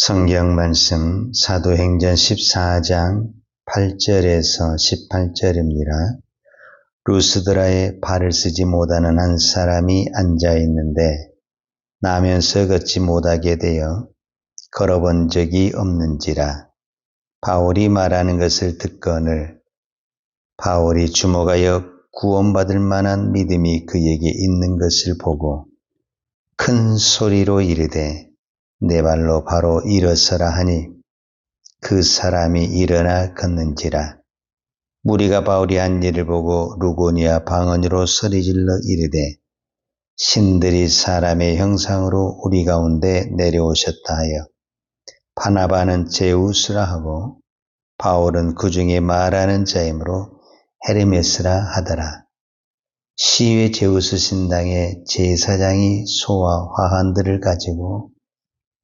성경 말씀 사도행전 14장 8절에서 18절입니다. 루스드라에 발을 쓰지 못하는 한 사람이 앉아 있는데 나면서 걷지 못하게 되어 걸어본 적이 없는지라. 바울이 말하는 것을 듣거늘 바울이 주목하여 구원받을 만한 믿음이 그에게 있는 것을 보고 큰 소리로 이르되 내 발로 바로 일어서라 하니 그 사람이 일어나 걷는지라. 무리가 바울이 한 일을 보고 루고니아 방언으로 소리질러 이르되 신들이 사람의 형상으로 우리 가운데 내려오셨다 하여 바나바는 제우스라 하고 바울은 그 중에 말하는 자이므로 헤르메스라 하더라. 시외 제우스 신당의 제사장이 소와 화환들을 가지고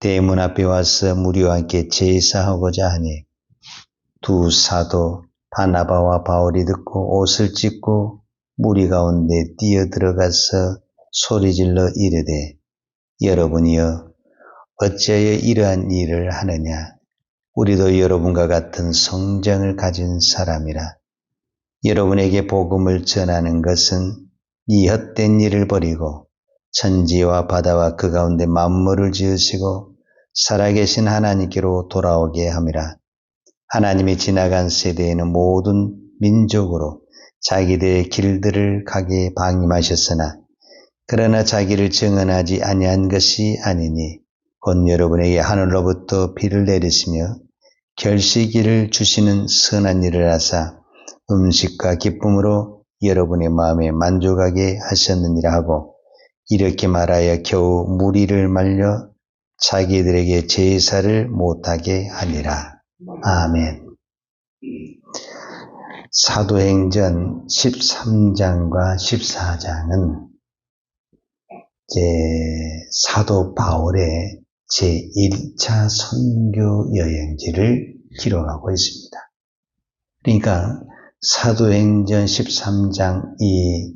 대문 앞에 와서 무리와 함께 제사하고자 하니 두 사도 바나바와 바울이 듣고 옷을 찢고 무리 가운데 뛰어들어가서 소리질러 이르되 여러분이여 어찌하여 이러한 일을 하느냐. 우리도 여러분과 같은 성정을 가진 사람이라. 여러분에게 복음을 전하는 것은 이 헛된 일을 버리고 천지와 바다와 그 가운데 만물을 지으시고 살아계신 하나님께로 돌아오게 함이라. 하나님이 지나간 세대에는 모든 민족으로 자기들의 길들을 가게 방임하셨으나 그러나 자기를 증언하지 아니한 것이 아니니 곧 여러분에게 하늘로부터 비를 내리시며 결실기를 주시는 선한 일을 하사 음식과 기쁨으로 여러분의 마음에 만족하게 하셨느니라 하고 이렇게 말하여 겨우 무리를 말려 자기들에게 제사를 못하게 하니라. 아멘. 사도행전 13장과 14장은 사도 바울의 제1차 선교 여행지를 기록하고 있습니다. 그러니까 사도행전 13장 이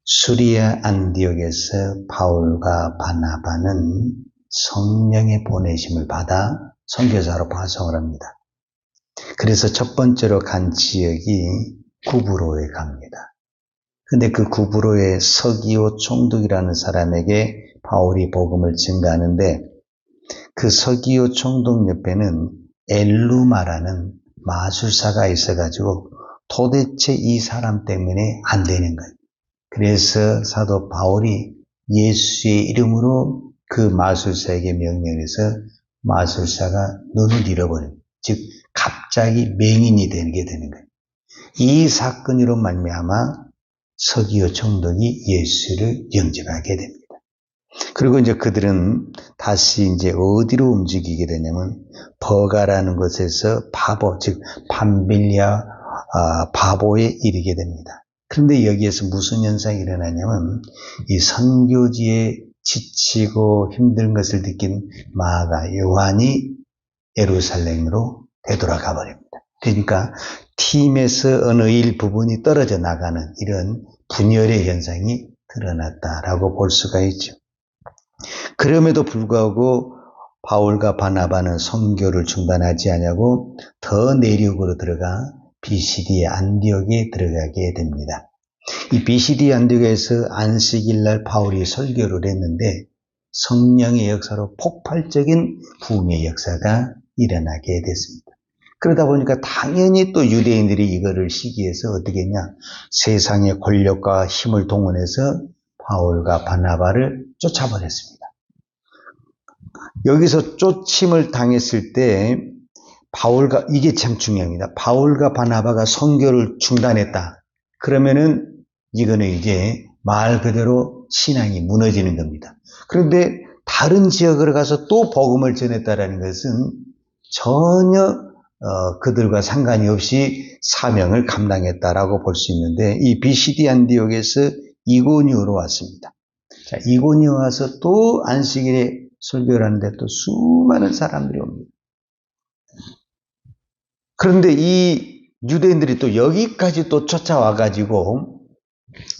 수리아 안디옥에서 바울과 바나바는 성령의 보내심을 받아 선교사로 파송을 합니다. 그래서 첫 번째로 간 지역이 구브로에 갑니다. 근데 그 구브로의 서기오 총독이라는 사람에게 바울이 복음을 증거하는데 그 서기오 총독 옆에는 엘루마라는 마술사가 있어가지고 도대체 이 사람 때문에 안 되는 거예요. 그래서 사도 바울이 예수의 이름으로 그 마술사에게 명령해서 마술사가 눈을 잃어버려요. 즉 갑자기 맹인이 되게 되는 거예요. 이 사건으로 말미암아 서기오 총독이 예수를 영접하게 됩니다. 그리고 이제 그들은 다시 이제 어디로 움직이게 되냐면 버가라는 곳에서 바보, 즉 밤빌리아 바보에 이르게 됩니다. 그런데 여기에서 무슨 현상이 일어나냐면 이 선교지에 지치고 힘든 것을 느낀 마가 요한이 예루살렘으로 되돌아가 버립니다. 그러니까 팀에서 어느 일부분이 떨어져 나가는 이런 분열의 현상이 드러났다라고 볼 수가 있죠. 그럼에도 불구하고 바울과 바나바는 선교를 중단하지 않냐고 더 내륙으로 들어가 비시디 안디옥에 들어가게 됩니다. 이 비시디 안디옥에서 안식일날 바울이 설교를 했는데 성령의 역사로 폭발적인 부흥의 역사가 일어나게 됐습니다. 그러다 보니까 당연히 또 유대인들이 이거를 시기해서 어떻게 했냐, 세상의 권력과 힘을 동원해서 바울과 바나바를 쫓아버렸습니다. 여기서 쫓임을 당했을 때 바울과, 이게 참 중요합니다. 바울과 바나바가 선교를 중단했다. 그러면은 이거는 이제 말 그대로 신앙이 무너지는 겁니다. 그런데 다른 지역으로 가서 또 복음을 전했다라는 것은 전혀 그들과 상관이 없이 사명을 감당했다라고 볼 수 있는데 이 비시디 안디옥에서 이고니오로 왔습니다. 자, 이고니오 와서 또 안식일에 설교를 하는데 또 수많은 사람들이 옵니다. 그런데 이 유대인들이 또 여기까지 또 쫓아와가지고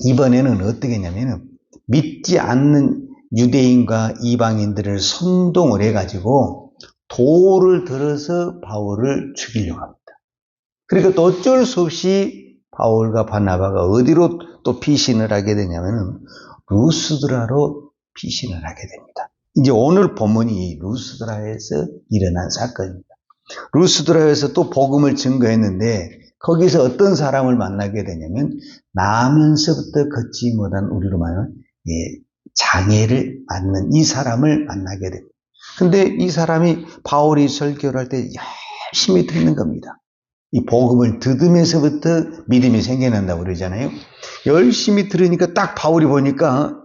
이번에는 어떻게 했냐면 믿지 않는 유대인과 이방인들을 선동을 해가지고 돌을 들어서 바울을 죽이려고 합니다. 그러니까 또 어쩔 수 없이 바울과 바나바가 어디로 또 피신을 하게 되냐면 루스드라로 피신을 하게 됩니다. 이제 오늘 본문이 루스드라에서 일어난 사건입니다. 루스드라에서 또 복음을 증거했는데 거기서 어떤 사람을 만나게 되냐면 나면서부터 걷지 못한 우리로 말하면 장애를 받는 이 사람을 만나게 됩니다. 근데 이 사람이 바울이 설교를 할 때 열심히 듣는 겁니다. 이 복음을 듣으면서부터 믿음이 생겨난다고 그러잖아요. 열심히 들으니까 딱 바울이 보니까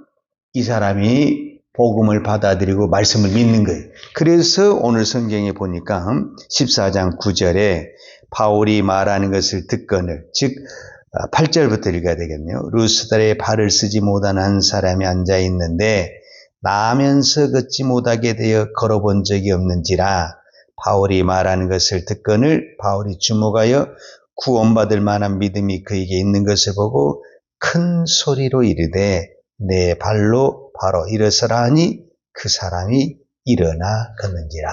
이 사람이 복음을 받아들이고 말씀을 믿는 거예요. 그래서 오늘 성경에 보니까 14장 9절에 바울이 말하는 것을 듣거늘, 즉 8절부터 읽어야 되겠네요. 루스드라에 발을 쓰지 못한 한 사람이 앉아 있는데 나면서 걷지 못하게 되어 걸어본 적이 없는지라 바울이 말하는 것을 듣거늘 바울이 주목하여 구원받을 만한 믿음이 그에게 있는 것을 보고 큰 소리로 이르되 내 발로 바로 일어서라 하니 그 사람이 일어나 걷는지라.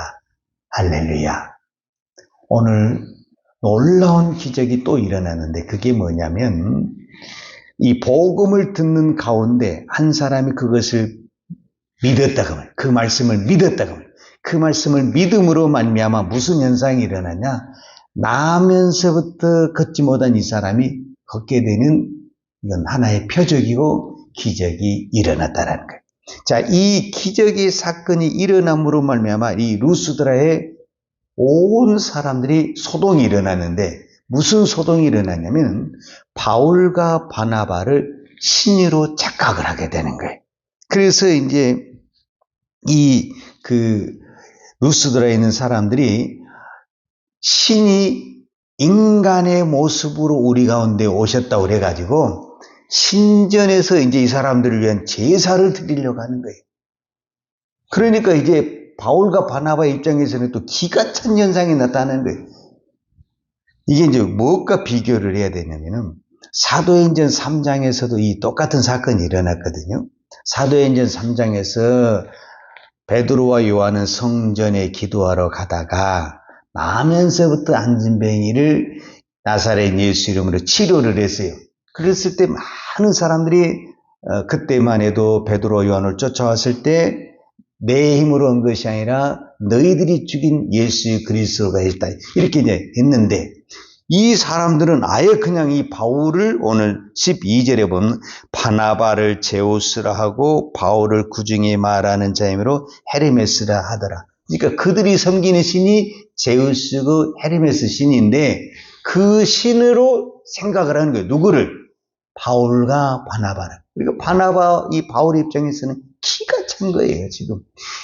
할렐루야. 오늘 놀라운 기적이 또 일어나는데 그게 뭐냐면 이 복음을 듣는 가운데 한 사람이 그것을 믿었다 그러면 그 말씀을 믿었다 그러면 그 말씀을 믿음으로 말미암아 무슨 현상이 일어나냐? 나면서부터 걷지 못한 이 사람이 걷게 되는 이건 하나의 표적이고 기적이 일어났다라는 거예요. 자, 이 기적의 사건이 일어남으로 말미암아 이 루스드라에 온 사람들이 소동이 일어났는데 무슨 소동이 일어났냐면 바울과 바나바를 신으로 착각을 하게 되는 거예요. 그래서 이제 루스드라에 있는 사람들이 신이 인간의 모습으로 우리 가운데 오셨다고 그래가지고 신전에서 이제 이 사람들을 위한 제사를 드리려고 하는 거예요. 그러니까 이제 바울과 바나바 입장에서는 또 기가 찬 현상이 나타나는 거예요. 이게 이제 무엇과 비교를 해야 되냐면은 사도행전 3장에서도 이 똑같은 사건이 일어났거든요. 사도행전 3장에서 베드로와 요한은 성전에 기도하러 가다가 나면서부터 안진뱅이를 나사렛 예수 이름으로 치료를 했어요. 그랬을 때 많은 사람들이 그때만 해도 베드로 요한을 쫓아왔을 때 내 힘으로 한 것이 아니라 너희들이 죽인 예수 그리스도가 했다. 이렇게 이제 했는데 이 사람들은 아예 그냥 이 바울을 오늘 12절에 보면 바나바를 제우스라 하고 바울을 구중에 말하는 자이므로 헤르메스라 하더라. 그러니까 그들이 섬기는 신이 제우스고 헤르메스 신인데 그 신으로 생각을 하는 거예요. 누구를? 바울과 바나바를. 그러니까 바나바 이 바울 입장에서는 기가 찬 거예요. 지금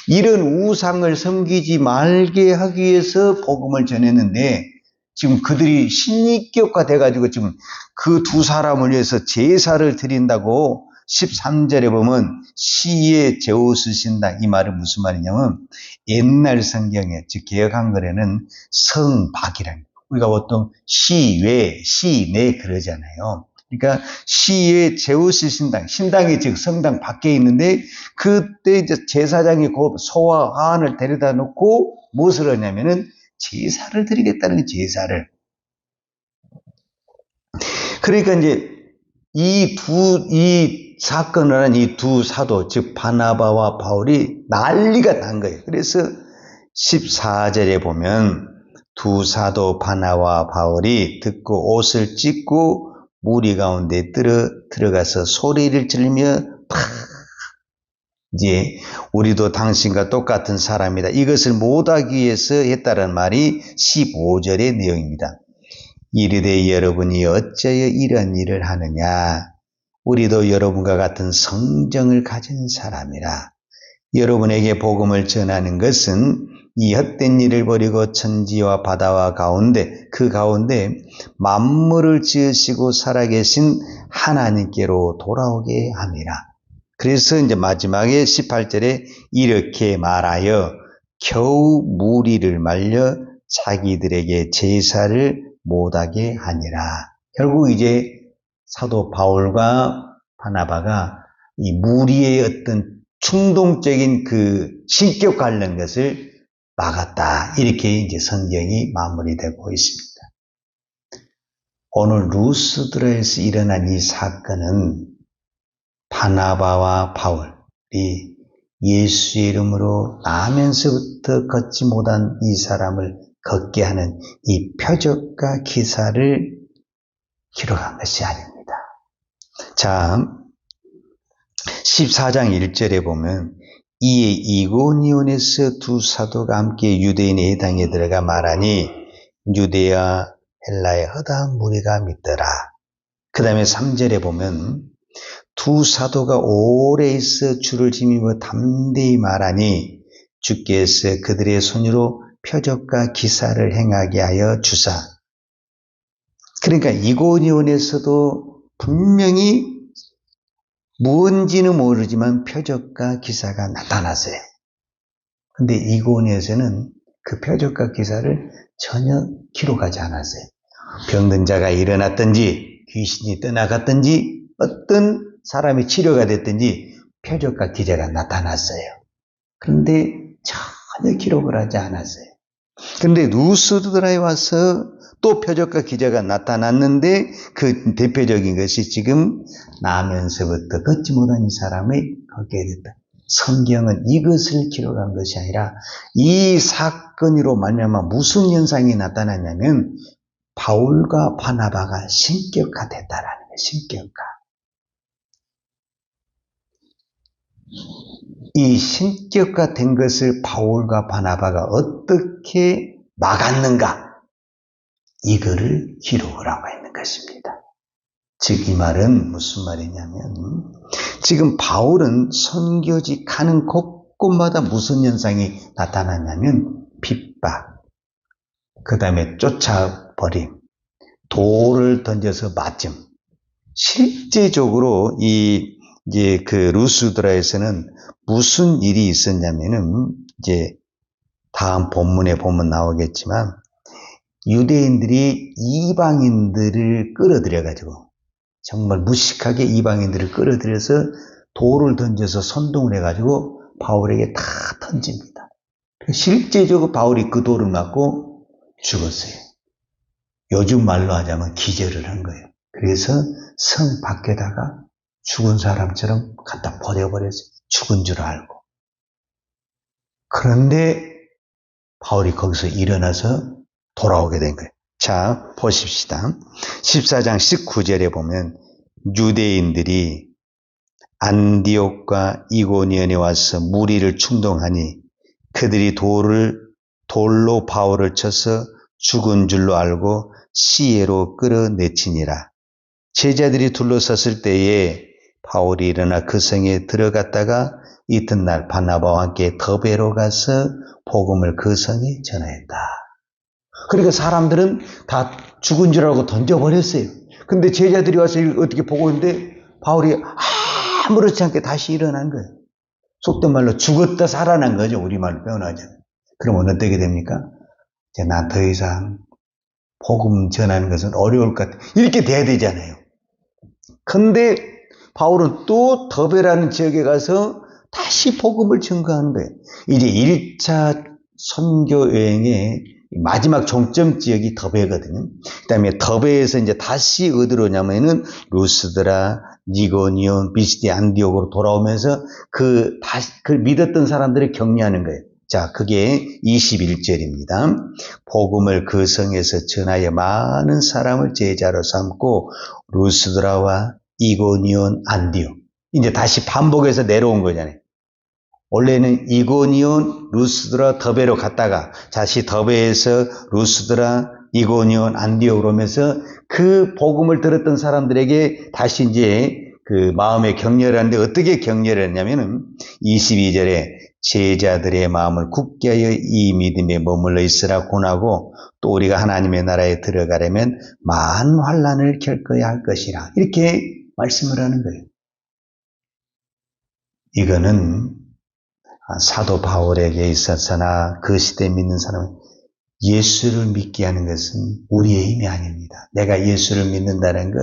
이런 우상을 섬기지 말게 하기 위해서 복음을 전했는데 지금 그들이 신입교가 돼가지고 지금 그 두 사람을 위해서 제사를 드린다고 13절에 보면 시의 제우스 신당, 이 말은 무슨 말이냐면 옛날 성경에 즉 개역 한글에는 성박이라는 거예요. 우리가 보통 시외, 시내 그러잖아요. 그러니까 시의 제우스 신당, 신당이 즉 성당 밖에 있는데 그때 이제 제사장이 그 소와 하안을 데려다 놓고 무엇을 하냐면은 제사를 드리겠다는 제사를. 그러니까 이제 이 사건을 한 이 두 사도, 즉 바나바와 바울이 난리가 난 거예요. 그래서 14절에 보면 두 사도 바나바와 바울이 듣고 옷을 찢고 무리 가운데 들어가서 소리를 지르며 이제 우리도 당신과 똑같은 사람이다. 이것을 못하기 위해서 했다는 말이 15절의 내용입니다. 이르되 여러분이 어찌하여 이런 일을 하느냐? 우리도 여러분과 같은 성정을 가진 사람이라. 여러분에게 복음을 전하는 것은 이 헛된 일을 버리고 천지와 바다와 그 가운데 만물을 지으시고 살아계신 하나님께로 돌아오게 함이라. 그래서 이제 마지막에 18절에 이렇게 말하여 겨우 무리를 말려 자기들에게 제사를 못하게 하니라. 결국 이제 사도 바울과 바나바가 이 무리의 어떤 충동적인 그 신격 관련 것을 막았다. 이렇게 이제 성경이 마무리되고 있습니다. 오늘 루스드라에서 일어난 이 사건은 바나바와 바울이 예수의 이름으로 나면서부터 걷지 못한 이 사람을 걷게 하는 이 표적과 기사를 기록한 것이 아닙니다. 자, 14장 1절에 보면 이에 이고니온에서 두 사도가 함께 유대인의 회당에 들어가 말하니 유대와 헬라의 허다한 무리가 믿더라. 그 다음에 3절에 보면 두 사도가 오래 있어 주를 힘입어 담대히 말하니 주께서 그들의 손으로 표적과 기사를 행하게 하여 주사. 그러니까 이고니온에서도 분명히 뭔지는 모르지만 표적과 기사가 나타났어요. 근데 이고니온에서는 그 표적과 기사를 전혀 기록하지 않았어요. 병든 자가 일어났든지 귀신이 떠나갔든지 어떤 사람이 치료가 됐든지 표적과 기사가 나타났어요. 그런데 전혀 기록을 하지 않았어요. 그런데 루스드라에 와서 또 표적과 기사가 나타났는데 그 대표적인 것이 지금 나면서부터 걷지 못한 이 사람의 걷게 됐다. 성경은 이것을 기록한 것이 아니라 이 사건으로 말미암아 무슨 현상이 나타났냐면 바울과 바나바가 신격화됐다라는 거예요. 신격화. 이 신격화된 것을 바울과 바나바가 어떻게 막았는가? 이거를 기록을 하고 있는 것입니다. 즉 이 말은 무슨 말이냐면 지금 바울은 선교지 가는 곳곳마다 무슨 현상이 나타났냐면 핍박, 그 다음에 쫓아버림, 돌을 던져서 맞음. 실제적으로 이제 그 루스드라에서는 무슨 일이 있었냐면은 이제 다음 본문에 보면 나오겠지만 유대인들이 이방인들을 끌어들여가지고 정말 무식하게 이방인들을 끌어들여서 돌을 던져서 선동을 해가지고 바울에게 다 던집니다. 실제적으로 바울이 그 돌을 맞고 죽었어요. 요즘 말로 하자면 기절을 한 거예요. 그래서 성 밖에다가 죽은 사람처럼 갖다 버려버렸어요. 죽은 줄 알고. 그런데 바울이 거기서 일어나서 돌아오게 된 거예요. 자, 보십시다. 14장 19절에 보면 유대인들이 안디옥과 이고니온에 와서 무리를 충동하니 그들이 돌로 바울을 쳐서 죽은 줄로 알고 시외로 끌어내치니라. 제자들이 둘러섰을 때에 바울이 일어나 그 성에 들어갔다가 이튿날 바나바와 함께 더베로 가서 복음을 그 성에 전하였다. 그러니까 사람들은 다 죽은 줄 알고 던져버렸어요. 근데 제자들이 와서 어떻게 보고 있는데 바울이 아무렇지 않게 다시 일어난 거예요. 속된 말로 죽었다 살아난 거죠. 우리말로 표현하자면. 그러면 어떻게 됩니까? 이제 난 더 이상 복음 전하는 것은 어려울 것 같아. 이렇게 돼야 되잖아요. 근데 바울은 또 더베라는 지역에 가서 다시 복음을 증거하는 거예요. 이제 1차 선교 여행의 마지막 종점 지역이 더베거든요. 그 다음에 더베에서 이제 다시 어디로 오냐면은 루스드라, 니고니온, 비시디, 안디옥으로 돌아오면서 다시 믿었던 사람들을 격려하는 거예요. 자, 그게 21절입니다. 복음을 그 성에서 전하여 많은 사람을 제자로 삼고 루스드라와 이고니온, 안디옥. 이제 다시 반복해서 내려온 거잖아요. 원래는 이고니온, 루스드라, 더베로 갔다가 다시 더베에서 루스드라, 이고니온, 안디옥으로 오면서 그 복음을 들었던 사람들에게 다시 이제 그 마음의 격려를 하는데 어떻게 격려를 했냐면은 22절에 제자들의 마음을 굳게 하여 이 믿음에 머물러 있으라 권하고 또 우리가 하나님의 나라에 들어가려면 많은 환난을 겪어야 할 것이라 이렇게 말씀을 하는 거예요. 이거는 사도 바울에게 있어서나 그 시대에 믿는 사람은 예수를 믿게 하는 것은 우리의 힘이 아닙니다. 내가 예수를 믿는다는 것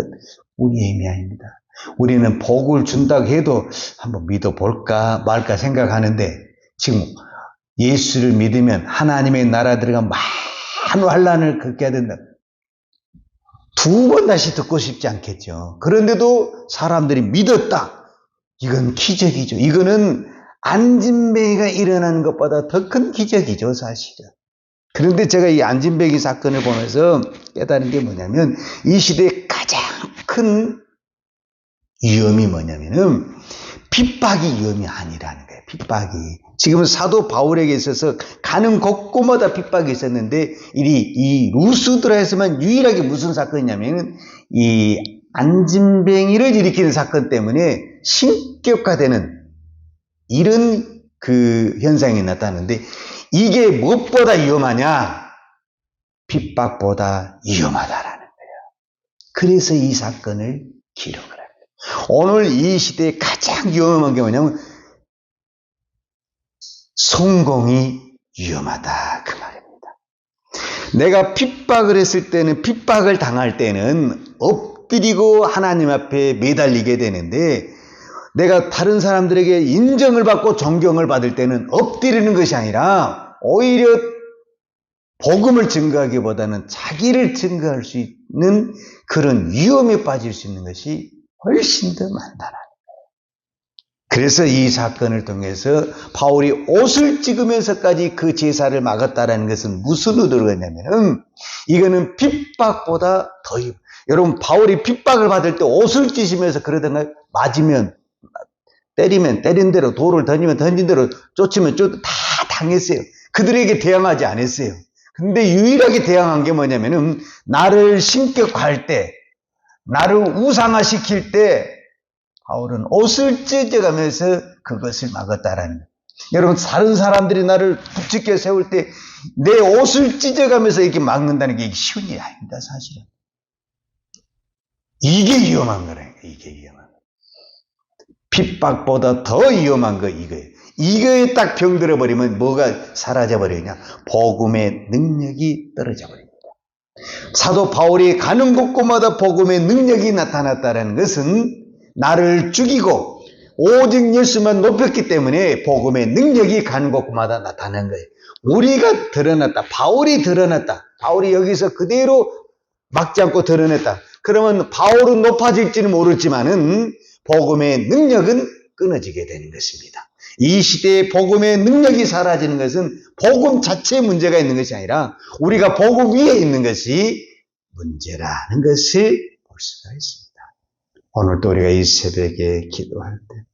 우리의 힘이 아닙니다. 우리는 복을 준다고 해도 한번 믿어볼까 말까 생각하는데 지금 예수를 믿으면 하나님의 나라 들어가 많은 환난을 겪게 된다. 두 번 다시 듣고 싶지 않겠죠. 그런데도 사람들이 믿었다. 이건 기적이죠. 이거는 안진뱅이가 일어나는 것보다 더 큰 기적이죠, 사실은. 그런데 제가 이 안진뱅이 사건을 보면서 깨달은 게 뭐냐면 이 시대의 가장 큰 위험이 뭐냐면은 핍박이 위험이 아니라는 거예요. 핍박이. 지금 사도 바울에게 있어서 가는 곳곳마다 핍박이 있었는데 이 루스드라에서만 유일하게 무슨 사건이냐면 이 안진뱅이를 일으키는 사건 때문에 신격화되는 이런 그 현상이 나타나는데 이게 무엇보다 위험하냐? 핍박보다 위험하다라는 거예요. 그래서 이 사건을 기록을 합니다. 오늘 이 시대에 가장 위험한 게 뭐냐면 성공이 위험하다 그 말입니다. 내가 핍박을 했을 때는 핍박을 당할 때는 엎드리고 하나님 앞에 매달리게 되는데 내가 다른 사람들에게 인정을 받고 존경을 받을 때는 엎드리는 것이 아니라 오히려 복음을 증거하기보다는 자기를 증거할 수 있는 그런 위험에 빠질 수 있는 것이 훨씬 더 많다는 거예요. 그래서 이 사건을 통해서 바울이 옷을 찍으면서까지 그 제사를 막았다는 것은 무슨 의도로 했냐면은 이거는 핍박보다 더 여러분 바울이 핍박을 받을 때 옷을 찢으면서 그러던가요? 맞으면 때리면 때린 대로 돌을 던지면 던진 대로 쫓으면 다 당했어요. 그들에게 대항하지 않았어요. 근데 유일하게 대항한 게 뭐냐면은 나를 신격화할 때 나를 우상화시킬 때 바울은 옷을 찢어가면서 그것을 막았다라는 거예요. 여러분 다른 사람들이 나를 북직해 세울 때 내 옷을 찢어가면서 이렇게 막는다는 게 쉬운 일이 아닙니다. 사실은. 이게 위험한 거라요. 이게 위험한 거예요. 핍박보다 더 위험한 거 이거예요. 이거에 딱 병들어 버리면 뭐가 사라져 버리냐? 복음의 능력이 떨어져 버립니다. 사도 바울이 가는 곳곳마다 복음의 능력이 나타났다는 것은 나를 죽이고 오직 예수만 높였기 때문에 복음의 능력이 가는 곳마다 나타난 거예요. 우리가 드러났다. 바울이 드러났다. 바울이 여기서 그대로 막지 않고 드러냈다. 그러면 바울은 높아질지는 모르지만은 복음의 능력은 끊어지게 되는 것입니다. 이 시대에 복음의 능력이 사라지는 것은 복음 자체에 문제가 있는 것이 아니라 우리가 복음 위에 있는 것이 문제라는 것을 볼 수가 있습니다. 오늘도 우리가 이 새벽에 기도할 때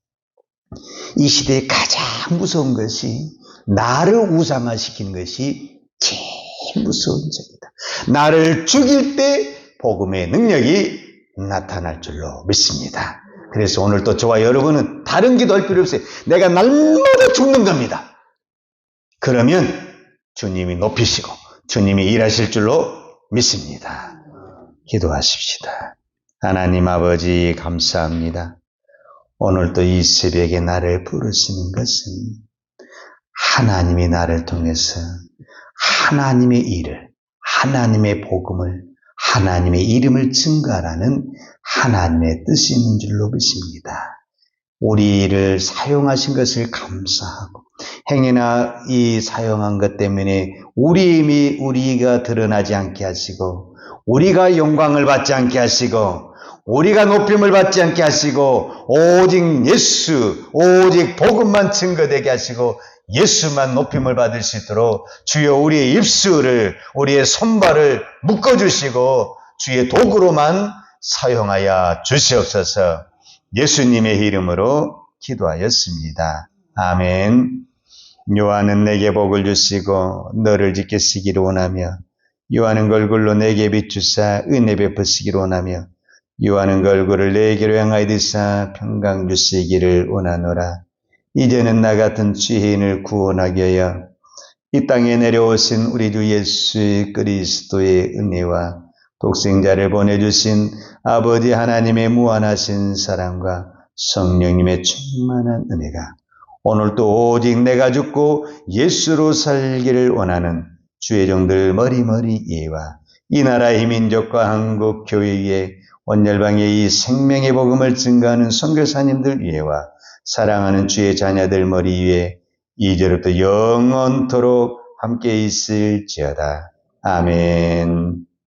이 시대에 가장 무서운 것이 나를 우상화시키는 것이 제일 무서운 점이다. 나를 죽일 때 복음의 능력이 나타날 줄로 믿습니다. 그래서 오늘 또 저와 여러분은 다른 기도할 필요 없어요. 내가 날마다 죽는 겁니다. 그러면 주님이 높이시고 주님이 일하실 줄로 믿습니다. 기도하십시다. 하나님 아버지 감사합니다. 오늘도 이 새벽에 나를 부르시는 것은 하나님이 나를 통해서 하나님의 일을, 하나님의 복음을, 하나님의 이름을 증거하라는 하나님의 뜻이 있는 줄로 믿습니다. 우리를 사용하신 것을 감사하고 행여나 이 사용한 것 때문에 우리가 드러나지 않게 하시고 우리가 영광을 받지 않게 하시고 우리가 높임을 받지 않게 하시고 오직 예수, 오직 복음만 증거되게 하시고 예수만 높임을 받을 수 있도록 주여 우리의 입술을, 우리의 손발을 묶어주시고 주의 도구로만 사용하여 주시옵소서. 예수님의 이름으로 기도하였습니다. 아멘. 요한은 내게 복을 주시고 너를 지키시기를 원하며 요한은 얼굴로 내게 비추사 은혜 베푸시기를 원하며 요한은 얼굴을 내게로 향하여 드사 평강 주시기를 원하노라. 이제는 나 같은 죄인을 구원하게 하여 이 땅에 내려오신 우리 주 예수 그리스도의 은혜와 독생자를 보내주신 아버지 하나님의 무한하신 사랑과 성령님의 충만한 은혜가 오늘도 오직 내가 죽고 예수로 살기를 원하는 주의 종들 머리머리 예와 이 나라의 민족과 한국 교회에 온 열방에 이 생명의 복음을 증거하는 선교사님들 위에와 사랑하는 주의 자녀들 머리 위에 이제로부터 영원토록 함께 있을지어다. 아멘.